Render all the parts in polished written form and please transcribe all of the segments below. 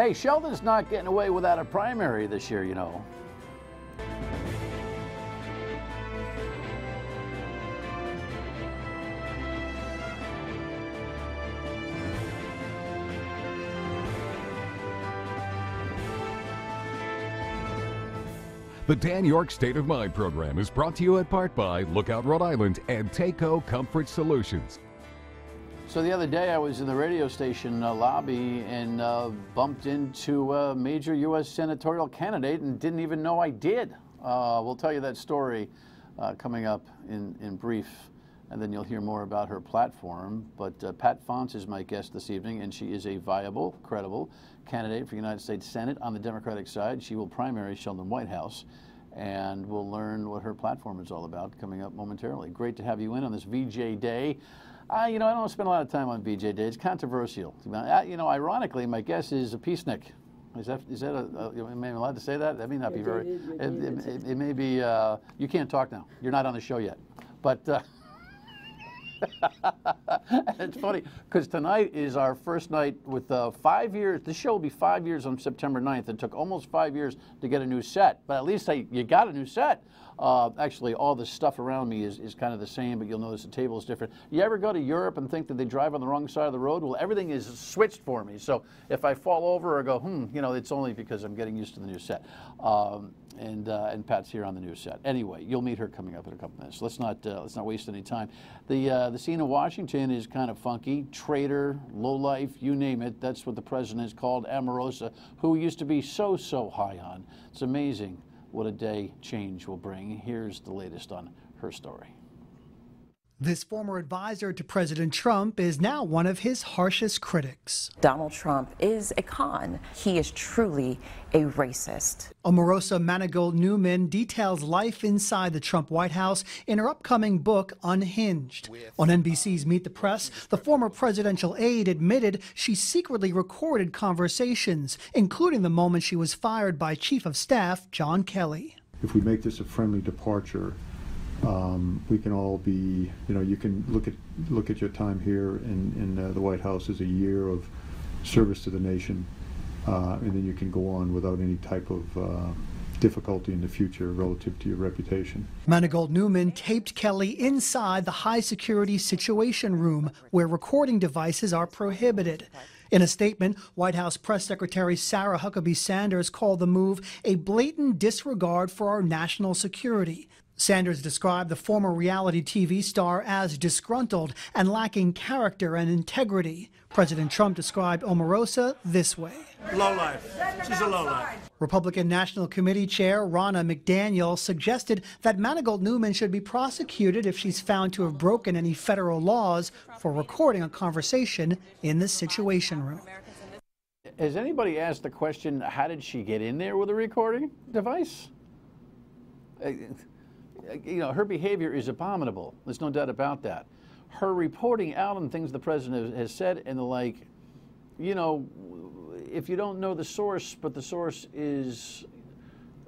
Hey, Sheldon's not getting away without a primary this year, you know. The Dan Yorke State of Mind program is brought to you in part by Lookout Rhode Island and Taco Comfort Solutions. So the other day I was in the radio station lobby and bumped into a major U.S. senatorial candidate and didn't even know I did. We'll tell you that story coming up in brief, and then you'll hear more about her platform. But Pat Fonce is my guest this evening, and she is a viable, credible candidate for the United States Senate on the Democratic side. She will primary Sheldon Whitehouse, and we'll learn what her platform is all about coming up momentarily. Great to have you in on this VJ Day. You know, I don't spend a lot of time on VJ Day. It's controversial. You know, ironically, my guess is a peacenik. Is that am I allowed to say that? That may not be very. It may be. You can't talk now. You're not on the show yet. But it's funny because tonight is our first night with 5 years. This show will be 5 years on September 9th. It took almost 5 years to get a new set, but at least you got a new set. Actually, all the stuff around me is kind of the same, but you'll notice the table is different. You ever go to Europe and think that they drive on the wrong side of the road? Well, everything is switched for me. So if I fall over or go, you know, it's only because I'm getting used to the new set. And Pat's here on the new set. Anyway, you'll meet her coming up in a couple minutes. Let's not waste any time. The scene in Washington is kind of funky. Traitor, lowlife, you name it. That's what the president is called. Omarosa, who used to be so high on. It's amazing what a day change will bring. Here's the latest on her story. This former advisor to President Trump is now one of his harshest critics. Donald Trump is a con. He is truly a racist. Omarosa Manigault Newman details life inside the Trump White House in her upcoming book, Unhinged. On NBC's Meet the Press, the former presidential aide admitted she secretly recorded conversations, including the moment she was fired by Chief of Staff John Kelly. If we make this a friendly departure, we can all be, you know, you can look at your time here in the White House as a year of service to the nation, and then you can go on without any type of difficulty in the future relative to your reputation. Manigault Newman taped Kelly inside the high-security Situation Room, where recording devices are prohibited. In a statement, White House Press Secretary Sarah Huckabee Sanders called the move a blatant disregard for our national security. Sanders described the former reality TV star as disgruntled and lacking character and integrity. President Trump described Omarosa this way. Lowlife. She's a lowlife. Republican National Committee Chair Ronna McDaniel suggested that Manigault Newman should be prosecuted if she's found to have broken any federal laws for recording a conversation in the Situation Room. Has anybody asked the question, how did she get in there with a recording device? You know, her behavior is abominable. There's no doubt about that. Her reporting out on things the president has said and the like, you know, if you don't know the source, but the source is,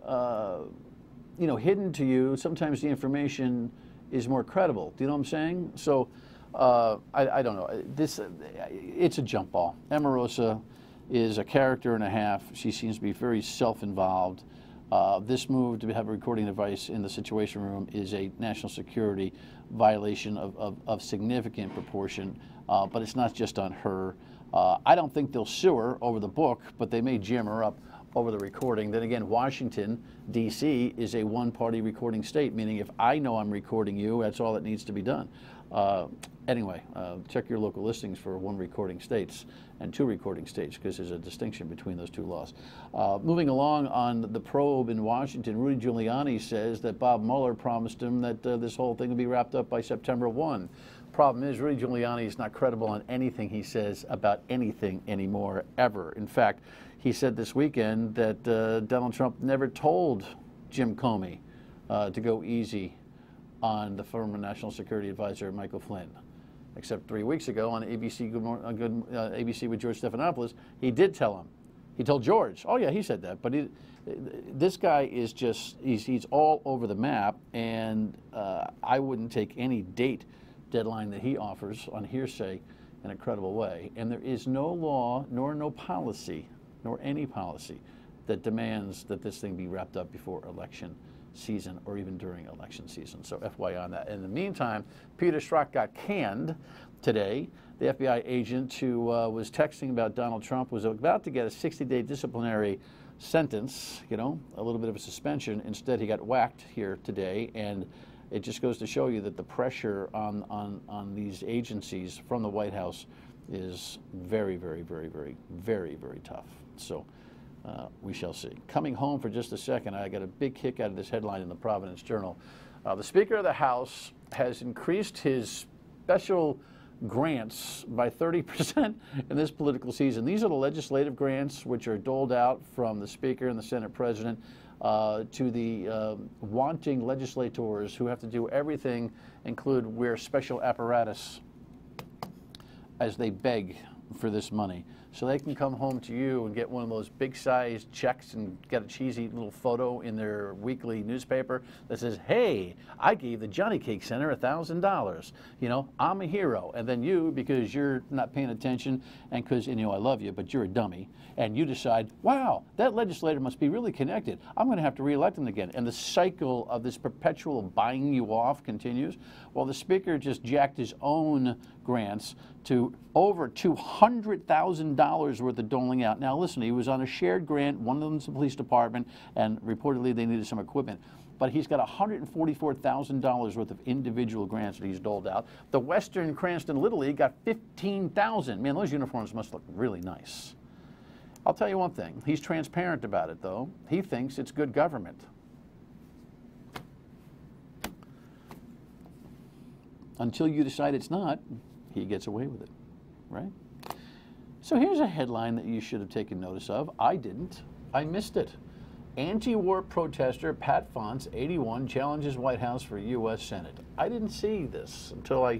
you know, hidden to you, sometimes the information is more credible. Do you know what I'm saying? So I don't know. It's a jump ball. Omarosa is a character and a half. She seems to be very self-involved. This move to have a recording device in the Situation Room is a national security violation of significant proportion, but it's not just on her. I don't think they'll sue her over the book, but they may jam her up over the recording. Then again, Washington, D.C. is a one-party recording state, meaning if I know I'm recording you, that's all that needs to be done. Anyway, check your local listings for one recording states and two recording states, because there's a distinction between those two laws. Moving along on the probe in Washington, Rudy Giuliani says that Bob Mueller promised him that this whole thing will be wrapped up by September 1. Problem is, Rudy Giuliani is not credible on anything he says about anything anymore, ever. In fact, he said this weekend that Donald Trump never told Jim Comey to go easy on the former National Security Advisor Michael Flynn. Except 3 weeks ago on ABC, ABC with George Stephanopoulos, he did tell him. He told George, oh yeah, he said that, but this guy is just, he's all over the map, and I wouldn't take any deadline that he offers on hearsay in a credible way. And there is no law nor no policy nor any policy that demands that this thing be wrapped up before election season or even during election season. So FYI on that. In the meantime, Peter Strzok got canned today. The FBI agent who was texting about Donald Trump was about to get a 60-day disciplinary sentence, you know, a little bit of a suspension. Instead, he got whacked here today, and it just goes to show you that the pressure on these agencies from the White House is very, very, very, very, very, very tough. So we shall see. Coming home for just a second, I got a big kick out of this headline in the Providence Journal. The Speaker of the House has increased his special grants by 30% in this political season. These are the legislative grants which are doled out from the Speaker and the Senate President to the wanting legislators who have to do everything, include wear special apparatus as they beg for this money. So they can come home to you and get one of those big-sized checks and get a cheesy little photo in their weekly newspaper that says, hey, I gave the Johnny Cake Center $1,000. You know, I'm a hero. And then you, because you're not paying attention and because, you know, I love you, but you're a dummy, and you decide, wow, that legislator must be really connected. I'm going to have to reelect him again. And the cycle of this perpetual buying you off continues. Well, the Speaker just jacked his own grants to over $200,000 worth of doling out. Now, listen, he was on a shared grant. One of them's the police department, and reportedly they needed some equipment. But he's got $144,000 worth of individual grants that he's doled out. The Western Cranston Little League got $15,000. Man, those uniforms must look really nice. I'll tell you one thing. He's transparent about it, though. He thinks it's good government. Until you decide it's not, he gets away with it, right? So here's a headline that you should have taken notice of. I didn't. I missed it. Anti-war protester Pat Fonce, 81, challenges White House for U.S. Senate. I didn't see this until I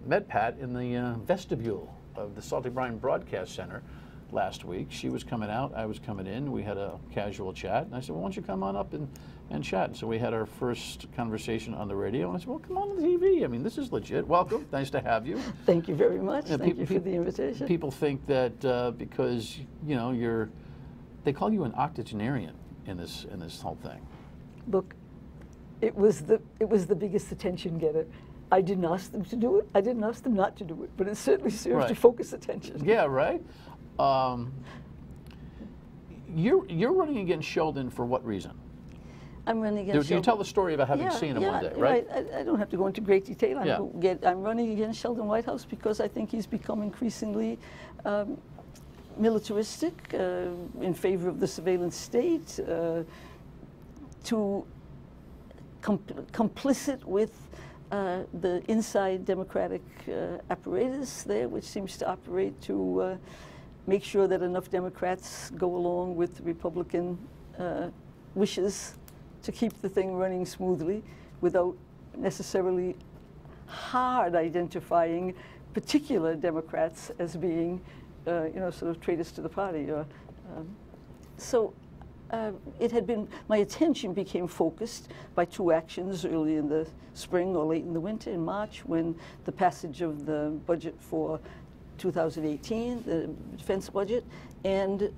met Pat in the vestibule of the Salty Brine Broadcast Center last week. She was coming out, I was coming in, we had a casual chat, and I said, well, why don't you come on up and chat? And so we had our first conversation on the radio, and I said, well, come on the TV. I mean, this is legit. Welcome. Nice to have you. Thank you very much. Thank you for the invitation. People think that because, you know, they call you an octogenarian in this whole thing. Look, it was the biggest attention getter. I didn't ask them to do it. I didn't ask them not to do it, but it certainly served to focus attention. Yeah, right. You're running against Sheldon for what reason? I'm running against Sheldon. You tell the story about having seen him one day, right? I don't have to go into great detail. I'm running against Sheldon Whitehouse because I think he's become increasingly militaristic, in favor of the surveillance state, complicit with the inside Democratic apparatus there, which seems to operate to make sure that enough Democrats go along with the Republican wishes to keep the thing running smoothly without necessarily hard identifying particular Democrats as being, you know, sort of traitors to the party. My attention became focused by two actions early in the spring or late in the winter, in March, when the passage of the budget for 2018, the defense budget, and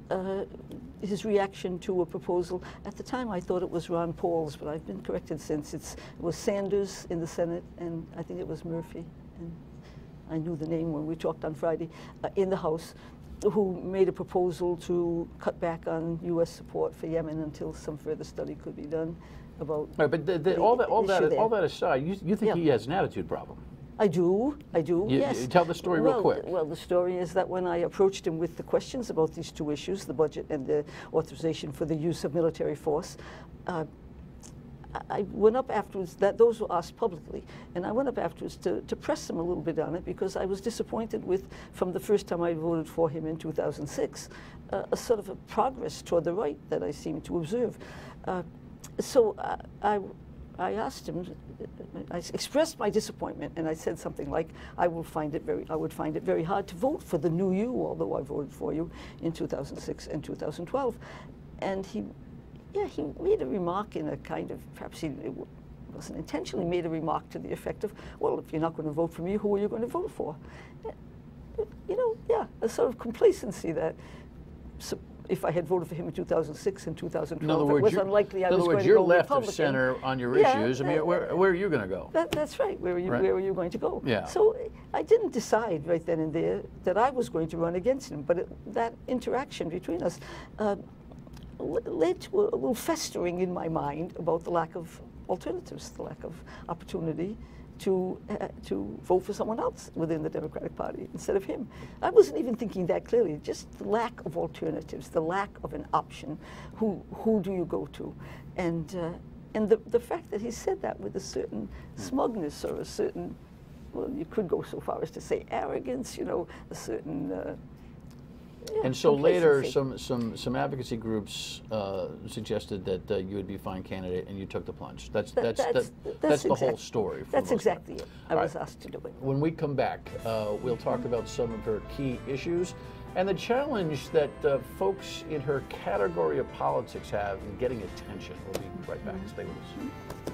his reaction to a proposal. At the time, I thought it was Ron Paul's, but I've been corrected since. It was Sanders in the Senate, and I think it was Murphy, and I knew the name when we talked on Friday, in the House, who made a proposal to cut back on U.S. support for Yemen until some further study could be done about. Right, but all that aside, you think he has an attitude problem? I do, yes. You tell the story real quick. Well, the story is that when I approached him with the questions about these two issues, the budget and the authorization for the use of military force, I went up afterwards, those were asked publicly, and I went up afterwards to press him a little bit on it because I was disappointed with, from the first time I voted for him in 2006, a sort of a progress toward the right that I seemed to observe. So I asked him, I expressed my disappointment, and I said something like, I would find it very hard to vote for the new you, although I voted for you in 2006 and 2012. And he made a remark in a kind of, perhaps it wasn't intentionally, made a remark to the effect of, well, if you're not going to vote for me, who are you going to vote for? You know, a sort of complacency that if I had voted for him in 2006 and 2012, words, it was unlikely I was going to go Republican. In other words, you're left of center on your issues. I mean, where are you going to go? That's right. Where are you going to go? Yeah. So I didn't decide right then and there that I was going to run against him, but that interaction between us led to a little festering in my mind about the lack of alternatives, the lack of opportunity to vote for someone else within the Democratic Party instead of him. I wasn't even thinking that clearly, just the lack of alternatives, the lack of an option. Who do you go to? And the fact that he said that with a certain smugness or a certain, well, you could go so far as to say arrogance, you know, a certain and so later, some advocacy groups suggested that you would be a fine candidate, and you took the plunge. That's the whole story. That's exactly it. I was asked to do it. When we come back, we'll talk about some of her key issues and the challenge that folks in her category of politics have in getting attention. We'll be right back. Stay with us.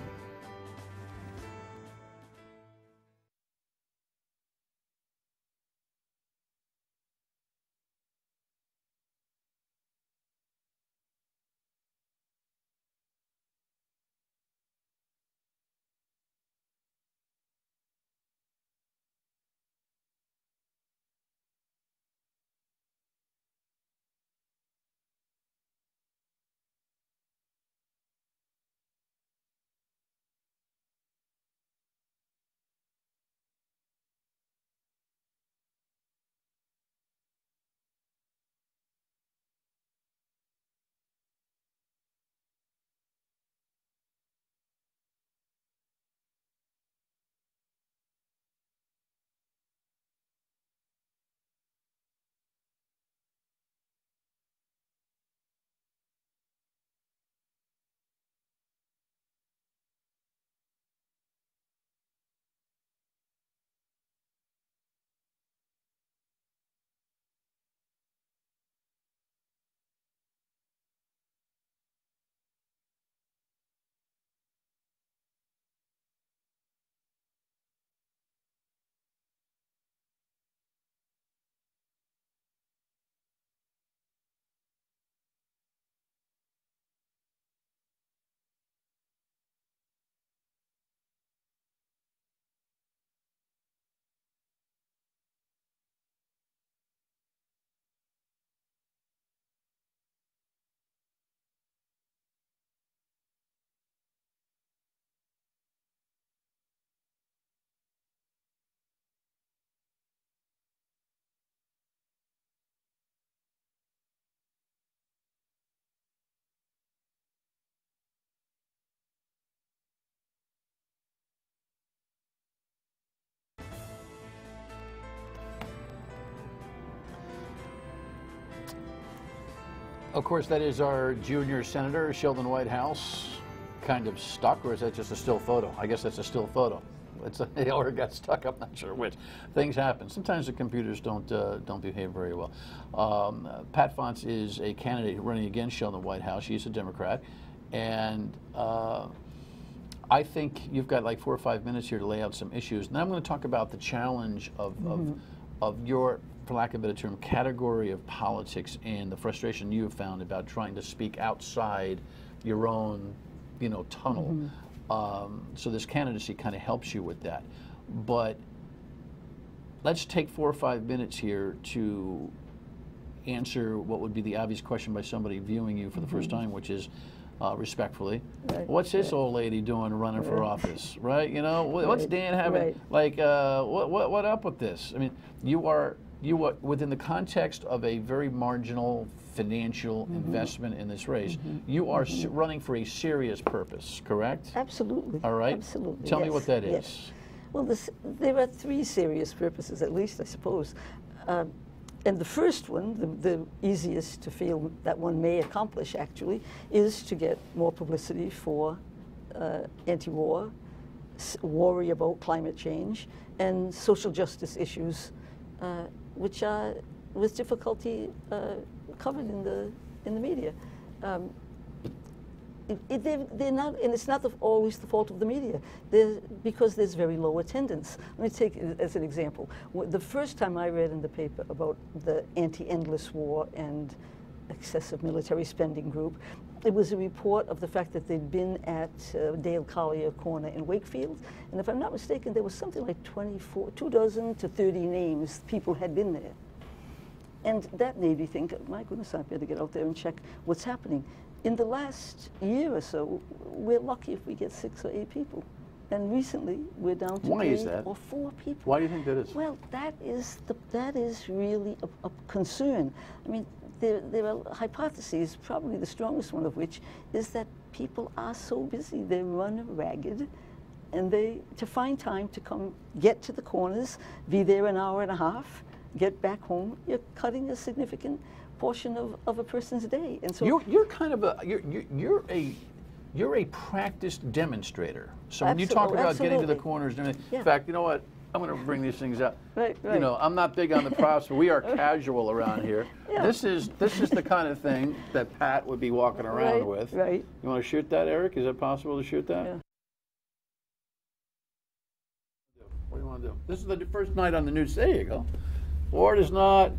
Of course, that is our junior senator, Sheldon Whitehouse, kind of stuck, or is that just a still photo? I guess that's a still photo. Or got stuck. I'm not sure which. Things happen. Sometimes the computers don't behave very well. Pat Fonce is a candidate running against Sheldon Whitehouse. She's a Democrat, and I think you've got like 4 or 5 minutes here to lay out some issues. And I'm going to talk about the challenge of your, for lack of a better term, category of politics and the frustration you have found about trying to speak outside your own, tunnel. So this candidacy kind of helps you with that. But let's take 4 or 5 minutes here to answer what would be the obvious question by somebody viewing you for the first time, which is, respectfully, what's this old lady doing running for office, right? What's Dan having, like, what up with this? I mean, you are within the context of a very marginal financial investment in this race. You are running for a serious purpose, correct? Absolutely. All right? Absolutely. Tell me what that is. Yes. Well, there are 3 serious purposes, at least, I suppose. And the first one, the easiest to feel that one may accomplish, actually, is to get more publicity for anti-war, worry about climate change, and social justice issues, which are with difficulty covered in the media. They're not, and it's not always the fault of the media, because there's very low attendance. Let me take it as an example. The first time I read in the paper about the anti-endless war and excessive military spending group. It was a report of the fact that they'd been at Dale Collier Corner in Wakefield, and if I'm not mistaken, there was something like 24 to 30 names people had been there. And that made me think, my goodness, I better get out there and check what's happening. In the last year or so, we're lucky if we get 6 or 8 people. And recently, we're down to 3 or 4 people. Why do you think that is? Well, that is really a concern. I mean, there are hypotheses, probably the strongest one of which is that people are so busy, they run ragged, and to find time to come get to the corners, be there an hour and a half, get back home, you're cutting a significant portion of a person's day. And so you're kind of you're a practiced demonstrator. So when you talk about getting to the corners and everything, in fact, you know what? I'm going to bring these things up. Right. You know, I'm not big on the props, but we are casual around here. Yeah. This is the kind of thing that Pat would be walking around with. Right. You want to shoot that, Eric? Is it possible to shoot that? Yeah. What do you want to do? This is the first night on the news. There you go. War does not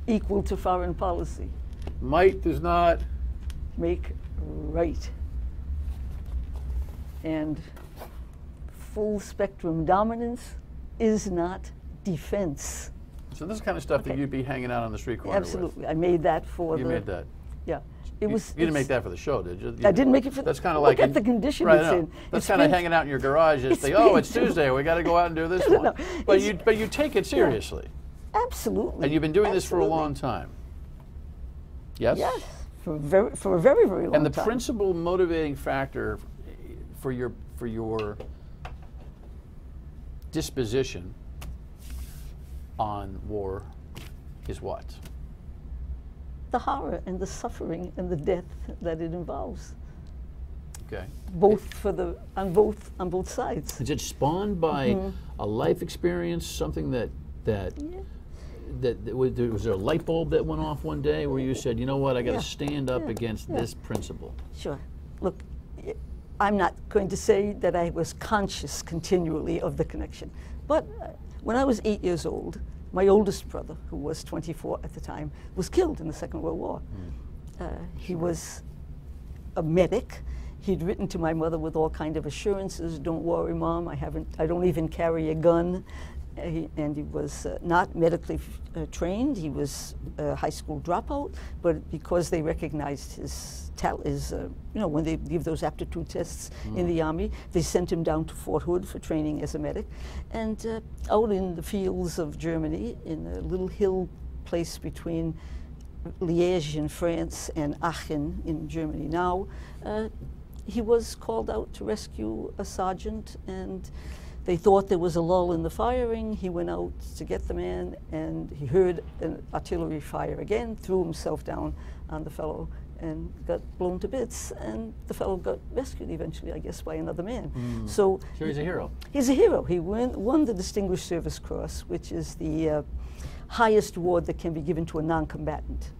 equal to foreign policy. Might does not make right. And full spectrum dominance is not defense. So this is the kind of stuff that you'd be hanging out on the street corner Absolutely. I made that for You made that? Yeah. You didn't make that for the show, did you? I didn't make it for That's kind of look like at the condition right, it's in. That's kind of hanging out in your garage. Just think, oh, it's Tuesday. We got to go out and do this one. But you take it seriously. Yeah, absolutely. And you've been doing this for a long time. Yes. Yes, for a very, very long time. And the principal motivating factor for your disposition on war is what? The horror and the suffering and the death that it involves. Okay. On both sides. Is it spawned by a life experience, something that was there a light bulb that went off one day where you said, you know what, I got to stand up against this principle? Sure. Look, I'm not going to say that I was conscious continually of the connection, but when I was 8 years old, my oldest brother, who was 24 at the time, was killed in the Second World War. He was a medic. He'd written to my mother with all kind of assurances, don't worry, Mom, I don't even carry a gun. And he was not medically trained. He was a high school dropout, but because they recognized his when they give those aptitude tests in the Army, they sent him down to Fort Hood for training as a medic. And out in the fields of Germany, in a little hill place between Liège in France and Aachen in Germany now, he was called out to rescue a sergeant, and they thought there was a lull in the firing. He went out to get the man, and he heard an artillery fire again, threw himself down on the fellow, and got blown to bits. And the fellow got rescued eventually, I guess, by another man. So he's a hero. He's a hero. He won the Distinguished Service Cross, which is the highest award that can be given to a non-combatant.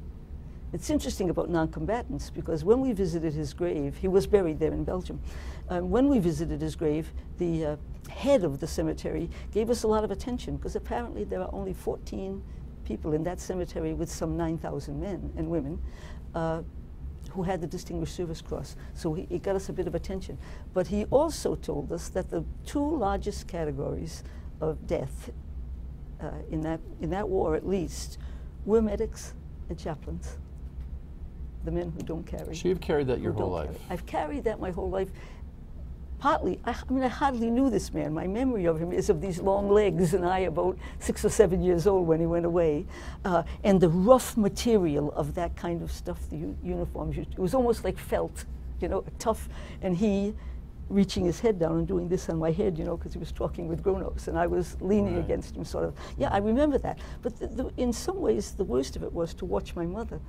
It's interesting about non-combatants because when we visited his grave, he was buried there in Belgium. When we visited his grave, the head of the cemetery gave us a lot of attention because apparently there are only 14 people in that cemetery with some 9,000 men and women who had the Distinguished Service Cross. So he got us a bit of attention. But he also told us that the 2 largest categories of death in that war, at least, were medics and chaplains. The men who don't carry. So you've carried that your whole life? I've carried that my whole life. Partly, I mean, I hardly knew this man. My memory of him is of these long legs, and I about 6 or 7 years old when he went away. And the rough material of that kind of stuff, the uniforms, it was almost like felt, you know, tough. And he reaching his head down and doing this on my head, you know, because he was talking with grown-ups, and I was leaning against him, sort of. Yeah, I remember that. But in some ways, the worst of it was to watch my mother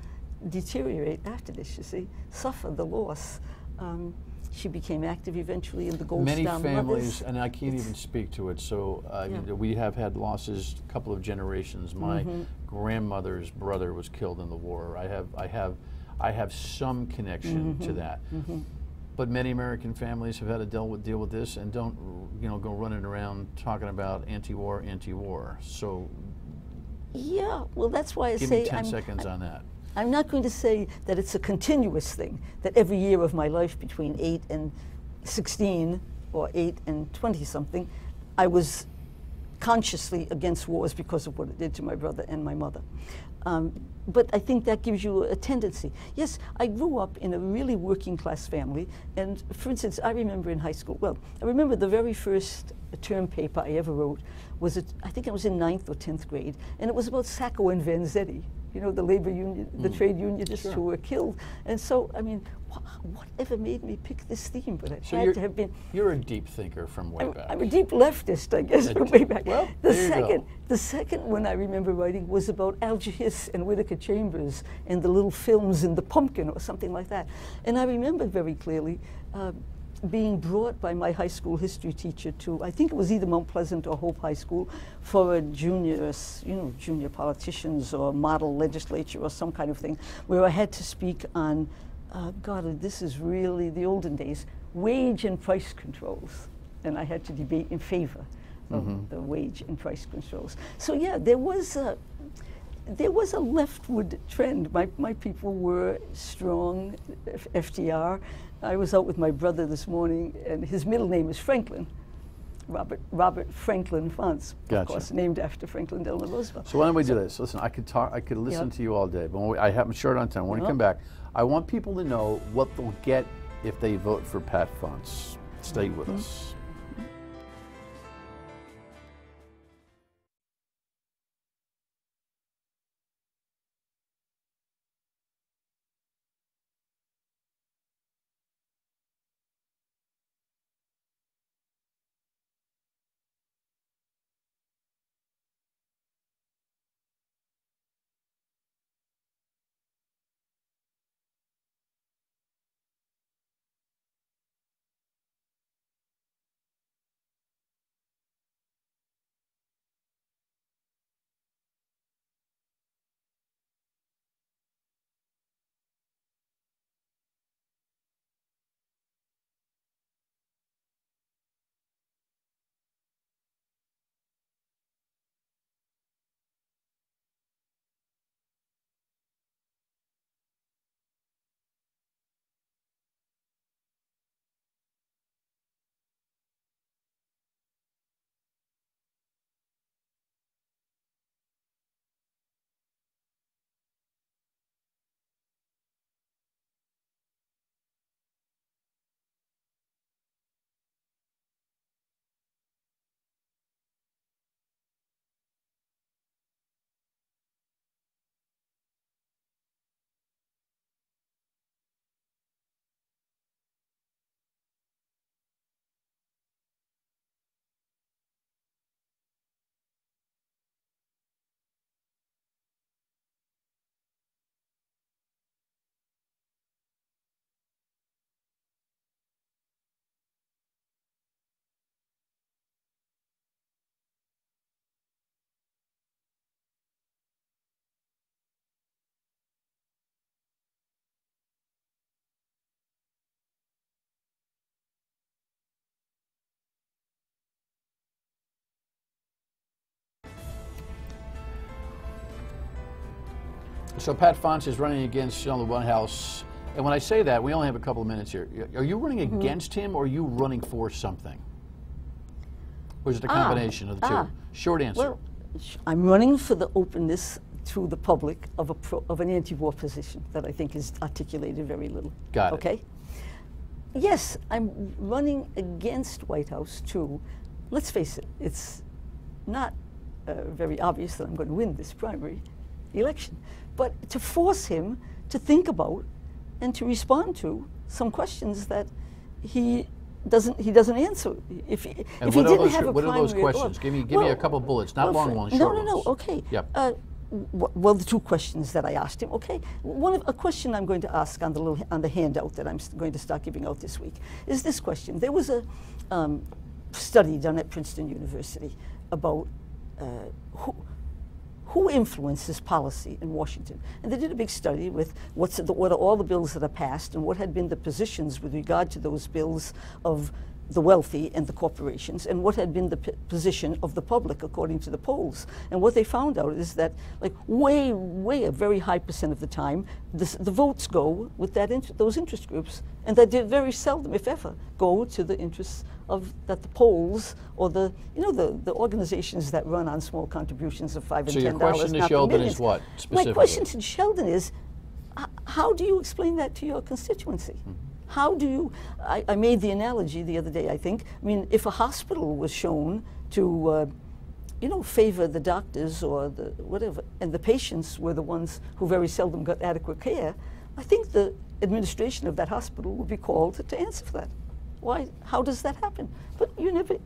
deteriorate after this, you see, suffer the loss. She became active eventually in the Gold Star Mothers. Many families, and I can't even speak to it, so we have had losses a couple of generations. My grandmother's brother was killed in the war. I have some connection to that. But many American families have had to deal with this and don't, you know, go running around talking about anti-war. So yeah, well, that's why I give say me 10 seconds on that. I'm not going to say that it's a continuous thing, that every year of my life between 8 and 16 or 8 and 20-something, I was consciously against wars because of what it did to my brother and my mother. But I think that gives you a tendency. Yes, I grew up in a really working class family, and for instance, I remember in high school, well, I remember the very first term paper I ever wrote was, I think I was in 9th or 10th grade, and it was about Sacco and Vanzetti, you know, the labor union, the trade unionists who were killed. And so, I mean, whatever made me pick this theme? But it had to have been. You're a deep thinker from way back. I'm a deep leftist, I guess, from way back. Well, the second one I remember writing was about Alger Hiss and Whittaker Chambers and the little films in The Pumpkin or something like that. And I remember very clearly being brought by my high school history teacher to, I think it was either Mount Pleasant or Hope High School, for a junior politicians or model legislature or some kind of thing, where I had to speak on, God, this is really the olden days, wage and price controls. And I had to debate in favor of the wage and price controls. So yeah, there was a leftward trend. My people were strong, FDR. I was out with my brother this morning, and his middle name is Franklin, Robert Franklin Fonts, of course, named after Franklin Delano Roosevelt. So why don't we do this? Listen, I could listen to you all day, but I have short on time. When we come back, I want people to know what they'll get if they vote for Pat Fonts. Stay with us. So Pat Fonts is running against the White House, and when I say that, we only have a couple of minutes here. Are you running against him, or are you running for something? Or is it a combination of the two? Short answer. Well, I'm running for the openness to the public of an anti-war position that I think is articulated very little. Got it. Okay? Yes, I'm running against White House too. Let's face it, it's not very obvious that I'm going to win this primary election. But to force him to think about and to respond to some questions that he doesn't answer. If he didn't have a primary, what are those questions? Give me a couple bullets, not long ones, short ones. No. Okay. Yep. Well, the two questions that I asked him. Okay, a question I'm going to ask on the handout that I'm going to start giving out this week is this question. There was a study done at Princeton University about who influences policy in Washington. And they did a big study with what are all the bills that are passed and what had been the positions with regard to those bills of the wealthy and the corporations, and what had been the position of the public according to the polls. And what they found out is that, like, way a very high percent of the time, the votes go with those interest groups, and that they very seldom, if ever, go to the interests of that the polls or the organizations that run on small contributions of $5 and $10. So your question to Sheldon is what specifically? My question to Sheldon is, how do you explain that to your constituency? Mm-hmm. How do you, I made the analogy the other day, I think. I mean, if a hospital was shown to, favor the doctors or the whatever, and the patients were the ones who very seldom got adequate care, I think the administration of that hospital would be called to answer for that. Why? How does that happen? But you never.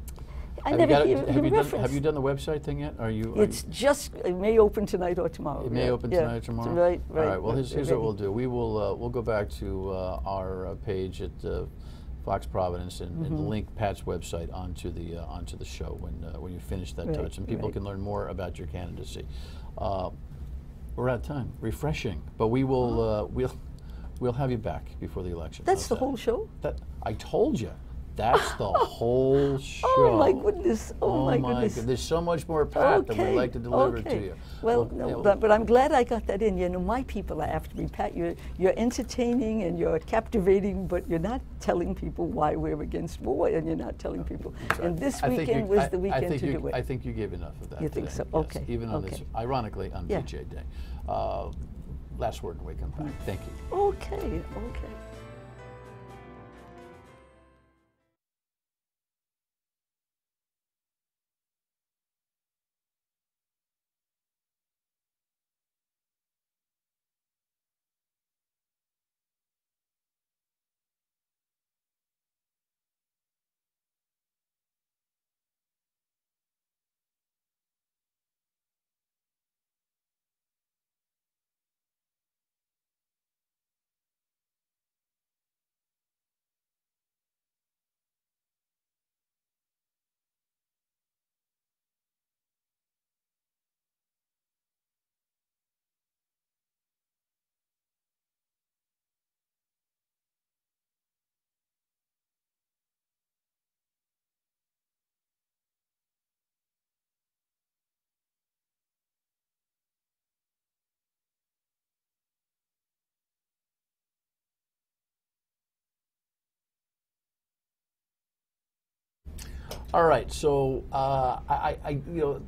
Have you done the website thing yet? It may open tonight or tomorrow. It may open tonight or tomorrow? Right. All right, well, here's what we'll do. We'll go back to our page at Fox Providence and link Pat's website onto the show when you finish that touch, and people can learn more about your candidacy. We're out of time. Refreshing, but we will we'll have you back before the election. That's the whole show? I told you. That's the whole show. Oh my goodness! Oh my goodness! There's so much more, Pat, that we'd like to deliver to you. Well, but I'm glad I got that in. You know, my people are after me, Pat. You're entertaining and you're captivating, but you're not telling people why we're against war, and you're not telling people. And this weekend was the weekend to do it. I think you gave enough of that. You think so? Yes, okay. Even on this, ironically, on VJ Day. Last word when we come back. Thank you. Okay. All right, so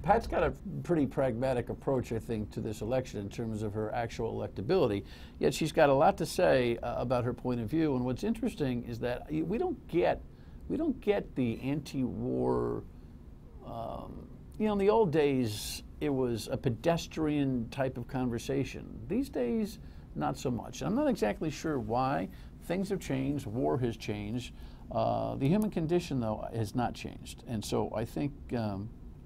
Pat's got a pretty pragmatic approach, I think, to this election in terms of her actual electability. Yet she's got a lot to say about her point of view. And what's interesting is that we don't get the anti-war. In the old days, it was a pedestrian type of conversation. These days, not so much. And I'm not exactly sure why. Things have changed. War has changed. The human condition, though, has not changed. And so I think,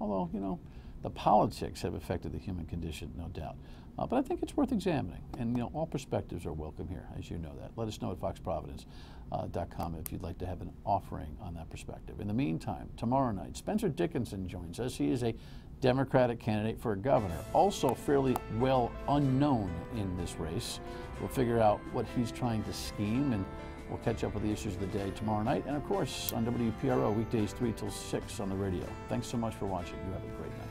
although, the politics have affected the human condition, no doubt. But I think it's worth examining. And, all perspectives are welcome here, as you know that. Let us know at foxprovidence.com if you'd like to have an offering on that perspective. In the meantime, tomorrow night, Spencer Dickinson joins us. He is a Democratic candidate for governor, also fairly well unknown in this race. We'll figure out what he's trying to scheme, and we'll catch up with the issues of the day tomorrow night. And, of course, on WPRO, weekdays 3 till 6 on the radio. Thanks so much for watching. You have a great night.